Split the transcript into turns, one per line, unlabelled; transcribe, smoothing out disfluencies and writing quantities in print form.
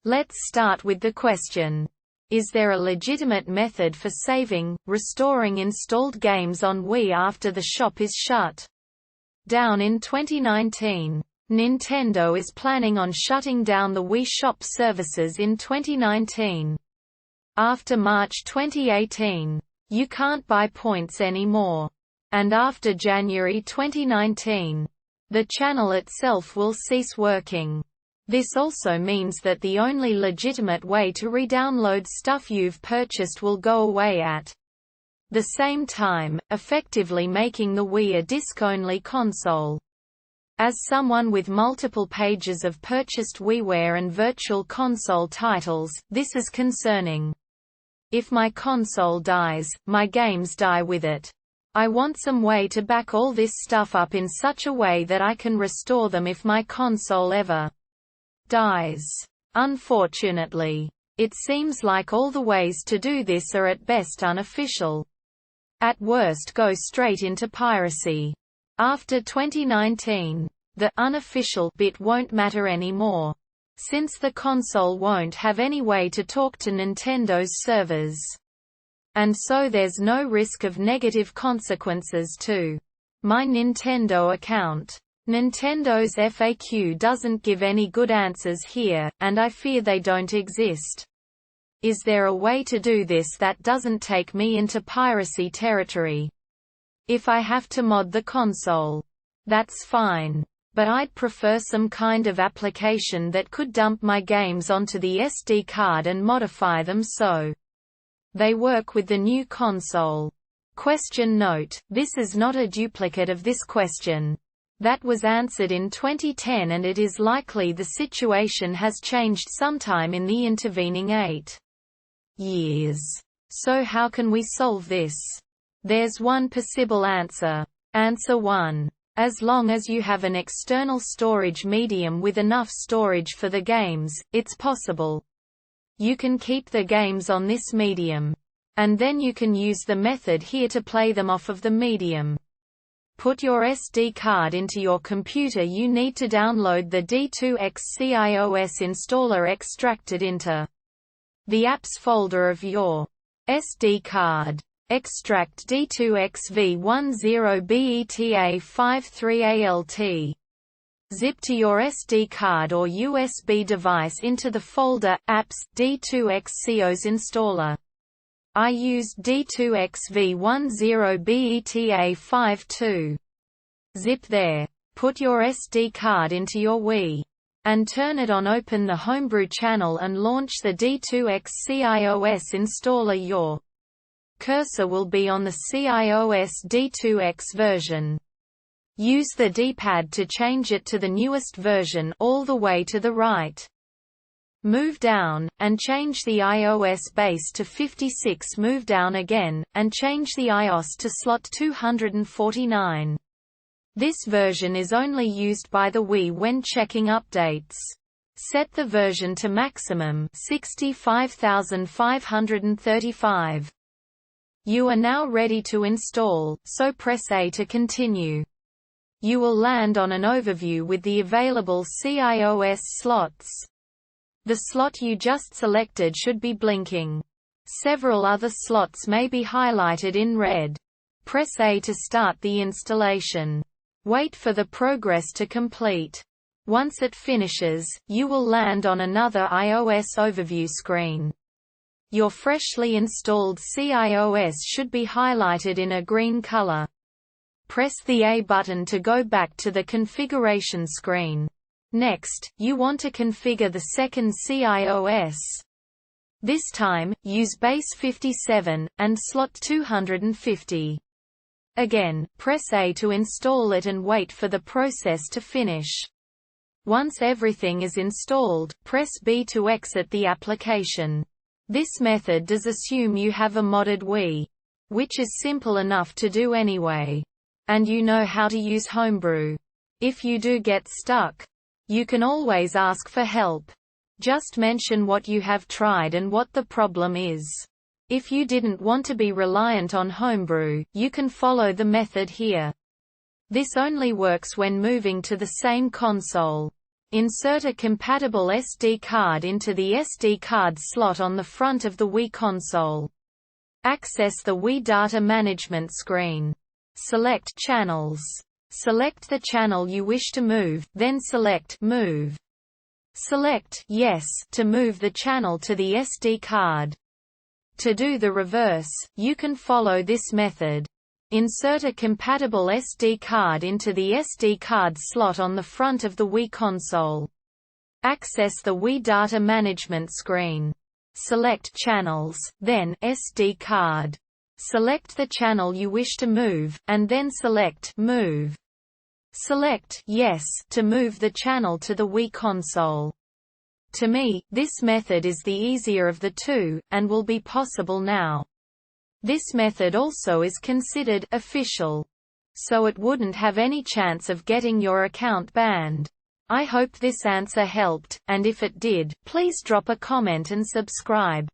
Let's start with the question. Is there a legitimate method for saving, restoring installed games on Wii after the shop is shut down in 2019? Nintendo is planning on shutting down the Wii Shop services in 2019. After March 2018, you can't buy points anymore. And after January 2019, the channel itself will cease working. This also means that the only legitimate way to re-download stuff you've purchased will go away at the same time, effectively making the Wii a disc-only console. As someone with multiple pages of purchased WiiWare and Virtual Console titles, this is concerning. If my console dies, my games die with it. I want some way to back all this stuff up in such a way that I can restore them if my console ever dies. Unfortunately, it seems like all the ways to do this are at best unofficial. At worst go straight into piracy. After 2019, the unofficial bit won't matter anymore, since the console won't have any way to talk to Nintendo's servers. And so there's no risk of negative consequences to my Nintendo account. Nintendo's FAQ doesn't give any good answers here, and I fear they don't exist. Is there a way to do this that doesn't take me into piracy territory? If I have to mod the console, that's fine. But I'd prefer some kind of application that could dump my games onto the SD card and modify them so they work with the new console. Question note: this is not a duplicate of this question. That was answered in 2010 and it is likely the situation has changed sometime in the intervening 8 years. So how can we solve this? There's one possible answer. Answer 1. As long as you have an external storage medium with enough storage for the games, it's possible. You can keep the games on this medium. And then you can use the method here to play them off of the medium. Put your SD card into your computer. You need to download the D2X iOS installer extracted into the apps folder of your SD card. Extract D2XV10BETA53ALT. Zip to your SD card or USB device into the folder Apps D2XCOS installer. I used D2XV10BETA52. Zip there. Put your SD card into your Wii and turn it on. Open the homebrew channel and launch the D2XCIOS installer. Your cursor will be on the CIOS D2X version. Use the D-pad to change it to the newest version all the way to the right. Move down, and change the iOS base to 56. Move down again, and change the iOS to slot 249. This version is only used by the Wii when checking updates. Set the version to maximum 65535. You are now ready to install, so press A to continue. You will land on an overview with the available CIOS slots. The slot you just selected should be blinking. Several other slots may be highlighted in red. Press A to start the installation. Wait for the progress to complete. Once it finishes, you will land on another iOS overview screen. Your freshly installed CIOS should be highlighted in a green color. Press the A button to go back to the configuration screen. Next, you want to configure the second CIOS. This time, use base 57, and slot 250. Again, press A to install it and wait for the process to finish. Once everything is installed, press B to exit the application. This method does assume you have a modded Wii, which is simple enough to do anyway. And you know how to use Homebrew. If you do get stuck, you can always ask for help. Just mention what you have tried and what the problem is. If you didn't want to be reliant on Homebrew, you can follow the method here. This only works when moving to the same console. Insert a compatible SD card into the SD card slot on the front of the Wii console. Access the Wii data management screen. Select Channels. Select the channel you wish to move, then select Move. Select Yes to move the channel to the SD card. To do the reverse, you can follow this method. Insert a compatible SD card into the SD card slot on the front of the Wii console. Access the Wii data management screen. Select Channels, then SD card. Select the channel you wish to move, and then select Move. Select Yes to move the channel to the Wii console. To me, this method is the easier of the two, and will be possible now. This method also is considered official, so it wouldn't have any chance of getting your account banned. I hope this answer helped, and if it did, please drop a comment and subscribe.